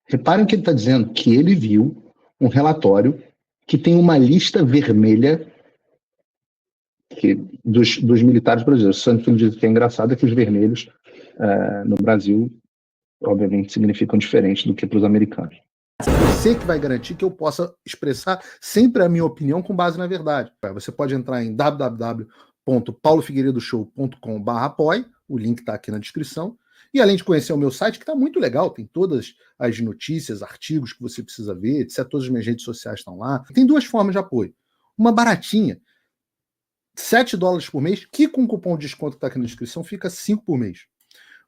Reparem que ele está dizendo que ele viu um relatório que tem uma lista vermelha dos militares brasileiros. O Santos diz que é engraçado que os vermelhos no Brasil, obviamente, significam diferente do que para os americanos. Você que vai garantir que eu possa expressar sempre a minha opinião com base na verdade. Você pode entrar em www.paulofigueiredoshow.com/apoie, o link está aqui na descrição, e além de conhecer o meu site, que está muito legal, tem todas as notícias, artigos que você precisa ver, etc. Todas as minhas redes sociais estão lá. Tem duas formas de apoio. Uma baratinha, $7 por mês, que com o cupom de desconto que está aqui na descrição fica 5 por mês.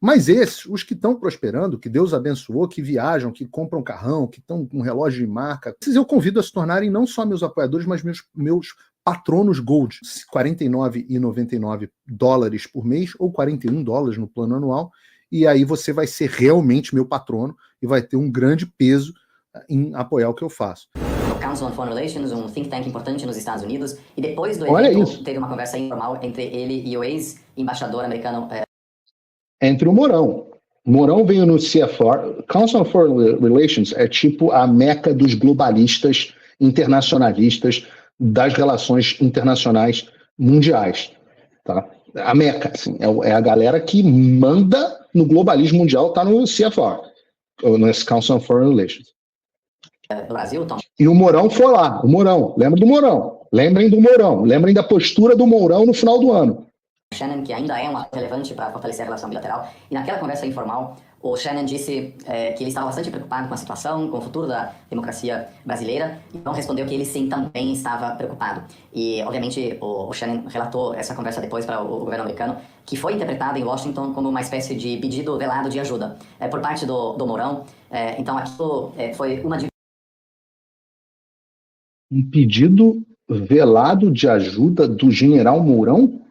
Mas esses, os que estão prosperando, que Deus abençoou, que viajam, que compram carrão, que estão com relógio de marca, esses eu convido a se tornarem não só meus apoiadores, mas meus patronos Gold. $49,99 por mês ou $41 no plano anual. E aí você vai ser realmente meu patrono e vai ter um grande peso em apoiar o que eu faço. O Council on Foreign Relations, um think tank importante nos Estados Unidos, e depois do evento teve uma conversa informal entre ele e o ex-embaixador americano... Entre o Mourão. Mourão veio no CFR. Council on Foreign Relations é tipo a meca dos globalistas internacionalistas das relações internacionais mundiais. Tá? A meca, assim, é a galera que manda no globalismo mundial, tá no CFR, no Council on Foreign Relations. Brasil, Tom. E o Mourão foi lá, o Mourão. Lembra do Mourão? Lembrem do Mourão. Lembrem da postura do Mourão no final do ano. Shannon, que ainda é uma relevante para fortalecer a relação bilateral, e naquela conversa informal, o Shannon disse que ele estava bastante preocupado com a situação, com o futuro da democracia brasileira, e então respondeu que ele sim também estava preocupado. E, obviamente, o Shannon relatou essa conversa depois para o governo americano, que foi interpretada em Washington como uma espécie de pedido velado de ajuda por parte do Mourão. Então, aquilo foi uma... Um pedido velado de ajuda do general Mourão?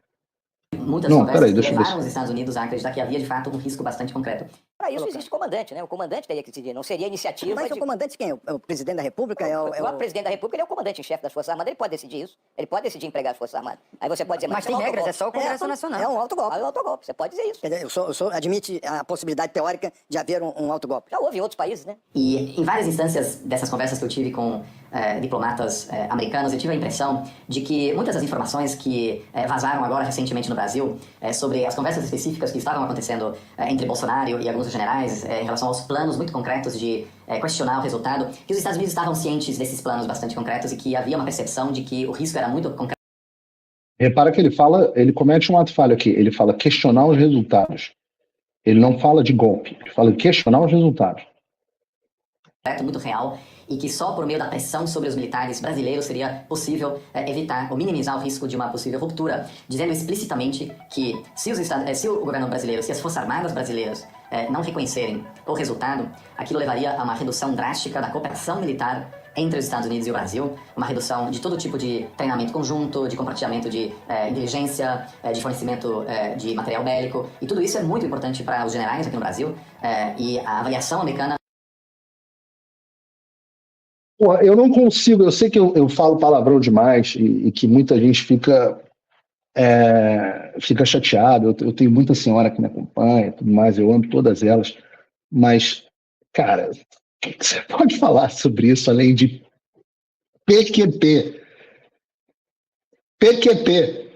Muitas conversas que levaram os Estados Unidos a acreditar que havia, de fato, um risco bastante concreto. Para isso existe comandante, né? O comandante teria que decidir, não seria iniciativa... Mas o comandante quem? O presidente da República? O presidente da República, ele é o comandante em chefe das Forças Armadas, ele pode decidir isso. Ele pode decidir empregar as Forças Armadas. Aí você pode dizer... Mas tem regras, é só o Congresso Nacional. É um autogolpe. É um autogolpe, você pode dizer isso. Quer dizer, o senhor admite a possibilidade teórica de haver um autogolpe? Já houve em outros países, né? E em várias instâncias dessas conversas que eu tive com diplomatas americanos, eu tive a impressão de que muitas das informações que vazaram agora recentemente no Brasil sobre as conversas específicas que estavam acontecendo entre Bolsonaro e alguns generais em relação aos planos muito concretos de questionar o resultado, que os Estados Unidos estavam cientes desses planos bastante concretos e que havia uma percepção de que o risco era muito concreto. Repara que ele comete um ato falho aqui, ele fala questionar os resultados. Ele não fala de golpe, ele fala de questionar os resultados. Muito real, e que só por meio da pressão sobre os militares brasileiros seria possível evitar ou minimizar o risco de uma possível ruptura, dizendo explicitamente que se o governo brasileiro, se as Forças Armadas brasileiras não reconhecerem o resultado, aquilo levaria a uma redução drástica da cooperação militar entre os Estados Unidos e o Brasil, uma redução de todo tipo de treinamento conjunto, de compartilhamento de inteligência, de fornecimento de material bélico, e tudo isso é muito importante para os generais aqui no Brasil, e a avaliação americana... Pô, eu não consigo, eu sei que eu falo palavrão demais e que muita gente fica chateado. Eu tenho muita senhora que me acompanha, tudo mais, eu amo todas elas, mas, cara, o que você pode falar sobre isso além de PQP? PQP.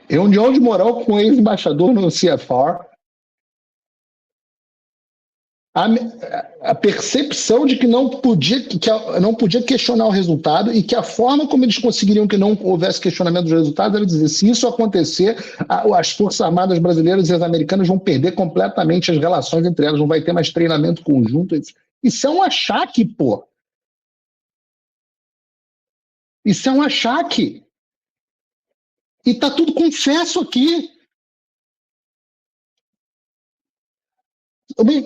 Reunião de moral com o ex-embaixador no CFR. A percepção de que não podia questionar o resultado e que a forma como eles conseguiriam que não houvesse questionamento dos resultados era dizer, se isso acontecer, as Forças Armadas brasileiras e as americanas vão perder completamente as relações entre elas, não vai ter mais treinamento conjunto. Isso é um achaque, pô. Isso é um achaque. E tá tudo confesso aqui.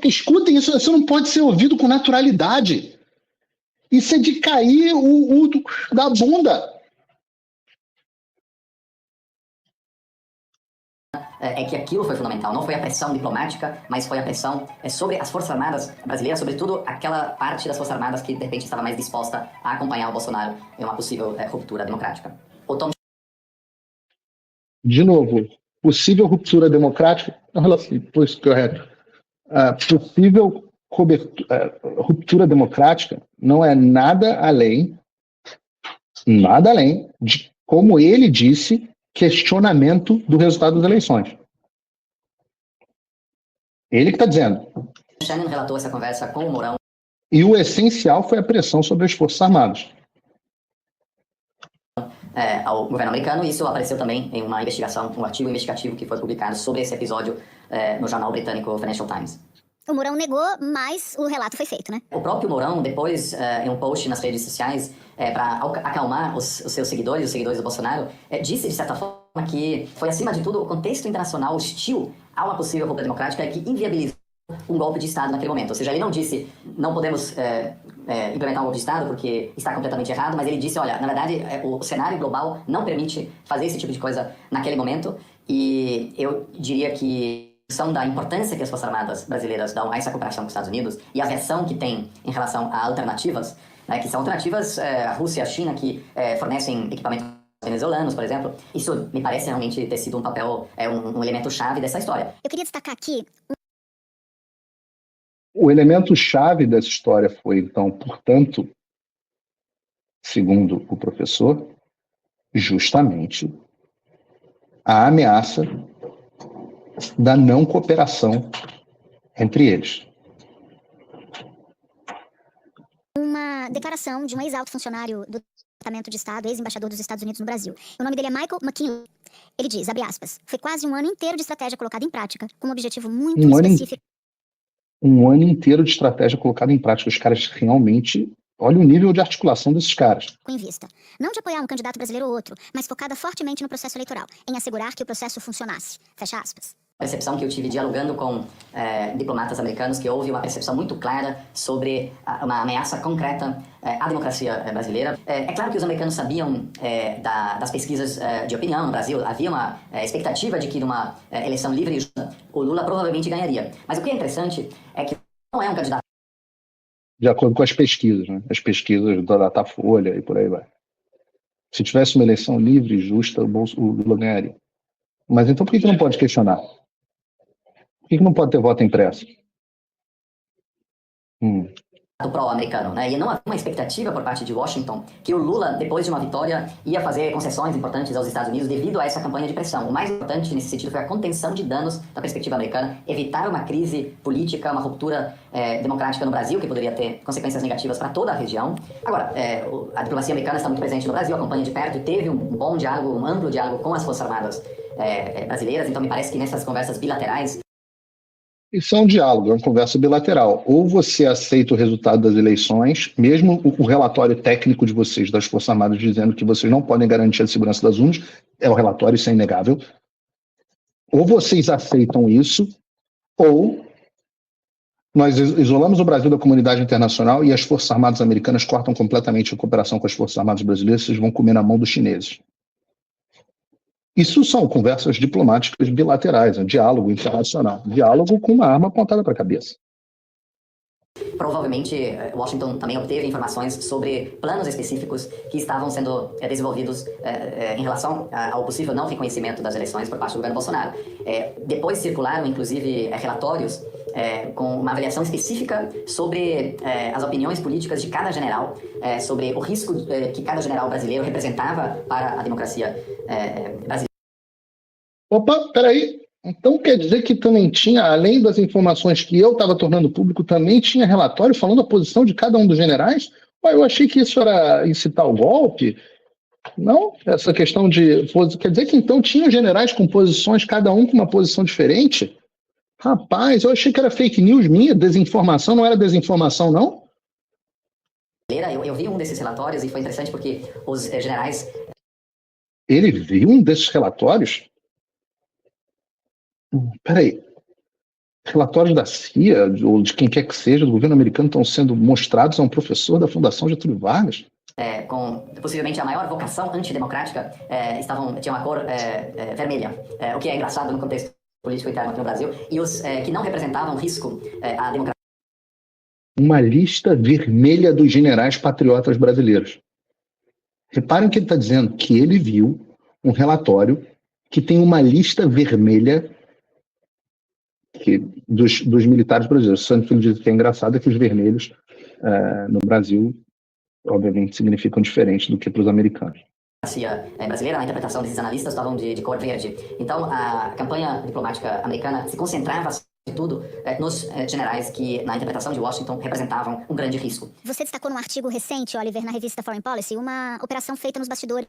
Escutem isso não pode ser ouvido com naturalidade. Isso é de cair da bunda. É que aquilo foi fundamental, não foi a pressão diplomática, mas foi a pressão sobre as Forças Armadas brasileiras, sobretudo aquela parte das Forças Armadas que de repente estava mais disposta a acompanhar o Bolsonaro em uma possível ruptura democrática. De novo, possível ruptura democrática, pois correto. Possível ruptura democrática não é nada além de, como ele disse, questionamento do resultado das eleições. Ele que está dizendo. Shannon relatou essa conversa com o Mourão. E o essencial foi a pressão sobre as Forças Armadas. Ao governo americano, e isso apareceu também em uma investigação, um artigo investigativo que foi publicado sobre esse episódio no jornal britânico Financial Times. O Mourão negou, mas o relato foi feito, né? O próprio Mourão, depois, em um post nas redes sociais, para acalmar os seus seguidores, os seguidores do Bolsonaro, disse, de certa forma, que foi, acima de tudo, o contexto internacional hostil a uma possível ruptura democrática que inviabilizou um golpe de Estado naquele momento. Ou seja, ele não disse, não podemos implementar um golpe de Estado porque está completamente errado, mas ele disse, olha, na verdade, o cenário global não permite fazer esse tipo de coisa naquele momento, e eu diria que são da importância que as Forças Armadas brasileiras dão a essa cooperação com os Estados Unidos e a versão que tem em relação a alternativas, né, que são alternativas, a Rússia e a China, que fornecem equipamentos venezuelanos, por exemplo. Isso me parece realmente ter sido um papel, um elemento chave dessa história. Eu queria destacar aqui... O elemento chave dessa história foi, então, portanto, segundo o professor, justamente a ameaça da não cooperação entre eles. Uma declaração de um ex-alto funcionário do Departamento de Estado, ex-embaixador dos Estados Unidos no Brasil. O nome dele é Michael McKinley. Ele diz, abre aspas, foi quase um ano inteiro de estratégia colocada em prática, com um objetivo muito específico. Um ano inteiro de estratégia colocada em prática. Os caras realmente... Olha o nível de articulação desses caras. Com vista, não de apoiar um candidato brasileiro ou outro, mas focada fortemente no processo eleitoral, em assegurar que o processo funcionasse. Fecha aspas. A percepção que eu tive dialogando com diplomatas americanos, que houve uma percepção muito clara sobre uma ameaça concreta à democracia brasileira. É claro que os americanos sabiam das pesquisas de opinião no Brasil. Havia uma expectativa de que numa eleição livre e justa, o Lula provavelmente ganharia. Mas o que é interessante é que não é um candidato. De acordo com as pesquisas, né? As pesquisas da Datafolha e por aí vai. Se tivesse uma eleição livre e justa, o Lula ganharia. Mas então por que não pode questionar? Por que não pode ter voto impresso? Pró-americano, né? E não havia uma expectativa por parte de Washington que o Lula, depois de uma vitória, ia fazer concessões importantes aos Estados Unidos devido a essa campanha de pressão. O mais importante nesse sentido foi a contenção de danos da perspectiva americana, evitar uma crise política, uma ruptura democrática no Brasil, que poderia ter consequências negativas para toda a região. Agora, a diplomacia americana está muito presente no Brasil, acompanha de perto e teve um bom diálogo, um amplo diálogo com as Forças Armadas brasileiras, então me parece que nessas conversas bilaterais. Isso é um diálogo, é uma conversa bilateral. Ou você aceita o resultado das eleições, mesmo o relatório técnico de vocês, das Forças Armadas, dizendo que vocês não podem garantir a segurança das urnas, é o relatório, isso é inegável. Ou vocês aceitam isso, ou nós isolamos o Brasil da comunidade internacional e as Forças Armadas americanas cortam completamente a cooperação com as Forças Armadas brasileiras, vocês vão comer na mão dos chineses. Isso são conversas diplomáticas bilaterais, um diálogo internacional. Diálogo com uma arma apontada para a cabeça. Provavelmente, Washington também obteve informações sobre planos específicos que estavam sendo desenvolvidos em relação ao possível não reconhecimento das eleições por parte do governo Bolsonaro. Depois circularam, inclusive, relatórios com uma avaliação específica sobre as opiniões políticas de cada general, sobre o risco que cada general brasileiro representava para a democracia brasileira. Opa, peraí. Então quer dizer que também tinha, além das informações que eu estava tornando público, também tinha relatório falando a posição de cada um dos generais? Ué, eu achei que isso era incitar o golpe. Não? Essa questão de... Quer dizer que então tinham generais com posições, cada um com uma posição diferente? Rapaz, eu achei que era fake news minha, desinformação, não era desinformação, não? Eu vi um desses relatórios e foi interessante porque os generais... Ele viu um desses relatórios? Peraí, relatórios da CIA, ou de quem quer que seja, do governo americano, estão sendo mostrados a um professor da Fundação Getúlio Vargas? Com possivelmente a maior vocação antidemocrática, tinham a cor vermelha, o que é engraçado no contexto político interno aqui no Brasil, e os que não representavam risco à democracia. Uma lista vermelha dos generais patriotas brasileiros. Reparem que ele está dizendo que ele viu um relatório que tem uma lista vermelha, que dos militares brasileiros. O Santos diz que é engraçado é que os vermelhos no Brasil, obviamente, significam diferente do que para os americanos. Brasileira, a interpretação desses analistas estavam de cor verde. Então, a campanha diplomática americana se concentrava, sobretudo, nos generais que, na interpretação de Washington, representavam um grande risco. Você destacou num artigo recente, Oliver, na revista Foreign Policy, uma operação feita nos bastidores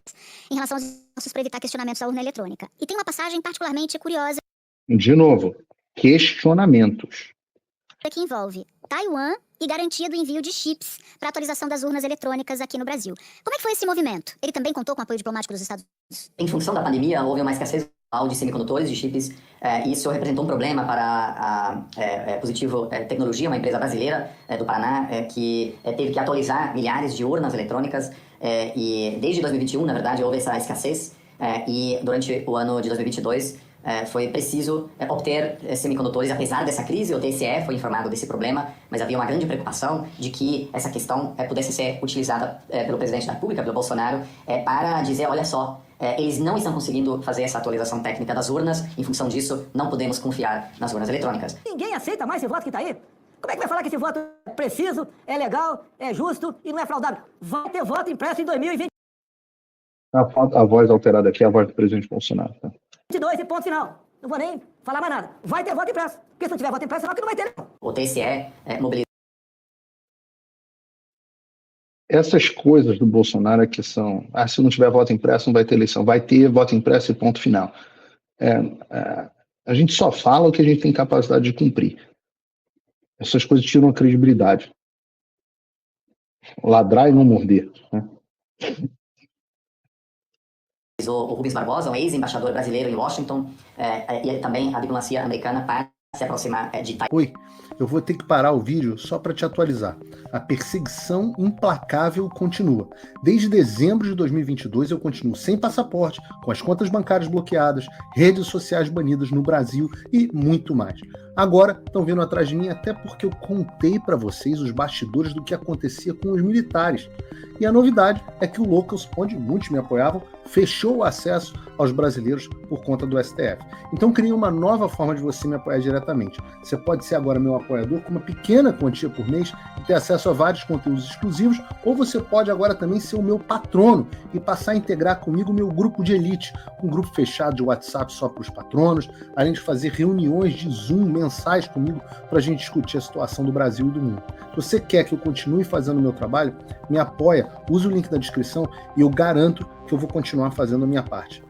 em relação aos esforços para evitar questionamentos à urna eletrônica. E tem uma passagem particularmente curiosa. De novo, questionamentos. Que envolve Taiwan e garantia do envio de chips para atualização das urnas eletrônicas aqui no Brasil. Como é que foi esse movimento? Ele também contou com o apoio diplomático dos Estados Unidos? Em função da pandemia, houve uma escassez de semicondutores, de chips. Isso representou um problema para a Positivo Tecnologia, uma empresa brasileira do Paraná, que teve que atualizar milhares de urnas eletrônicas. E desde 2021, na verdade, houve essa escassez. E durante o ano de 2022, foi preciso obter semicondutores. Apesar dessa crise, o TSE foi informado desse problema, mas havia uma grande preocupação de que essa questão pudesse ser utilizada pelo presidente da República, pelo Bolsonaro, para dizer, olha só, eles não estão conseguindo fazer essa atualização técnica das urnas, em função disso, não podemos confiar nas urnas eletrônicas. Ninguém aceita mais esse voto que está aí. Como é que vai falar que esse voto é preciso, é legal, é justo e não é fraudável? Vai ter voto impresso em 2020. A voz alterada aqui é a voz do presidente Bolsonaro. Tá? 22 e ponto final. Não vou nem falar mais nada. Vai ter voto impresso. Porque se não tiver voto impresso, é que não vai ter. O TSE mobilizou. Essas coisas do Bolsonaro que são... se não tiver voto impresso, não vai ter eleição. Vai ter voto impresso e ponto final. A gente só fala o que a gente tem capacidade de cumprir. Essas coisas tiram a credibilidade. Ladrar e não morder. Né? O Rubens Barbosa, um ex-embaixador brasileiro em Washington, e também a diplomacia americana para se aproximar de Taiwan. Oi, eu vou ter que parar o vídeo só para te atualizar. A perseguição implacável continua. Desde dezembro de 2022 eu continuo sem passaporte, com as contas bancárias bloqueadas, redes sociais banidas no Brasil e muito mais. Agora estão vindo atrás de mim até porque eu contei para vocês os bastidores do que acontecia com os militares. E a novidade é que o Locals, onde muitos me apoiavam, fechou o acesso aos brasileiros por conta do STF. Então criei uma nova forma de você me apoiar diretamente. Você pode ser agora meu apoiador com uma pequena quantia por mês e ter acesso a vários conteúdos exclusivos, ou você pode agora também ser o meu patrono e passar a integrar comigo o meu grupo de elite, um grupo fechado de WhatsApp só para os patronos, além de fazer reuniões de Zoom mensais comigo para a gente discutir a situação do Brasil e do mundo. Se você quer que eu continue fazendo o meu trabalho, me apoia, use o link na descrição e eu garanto que eu vou continuar fazendo a minha parte.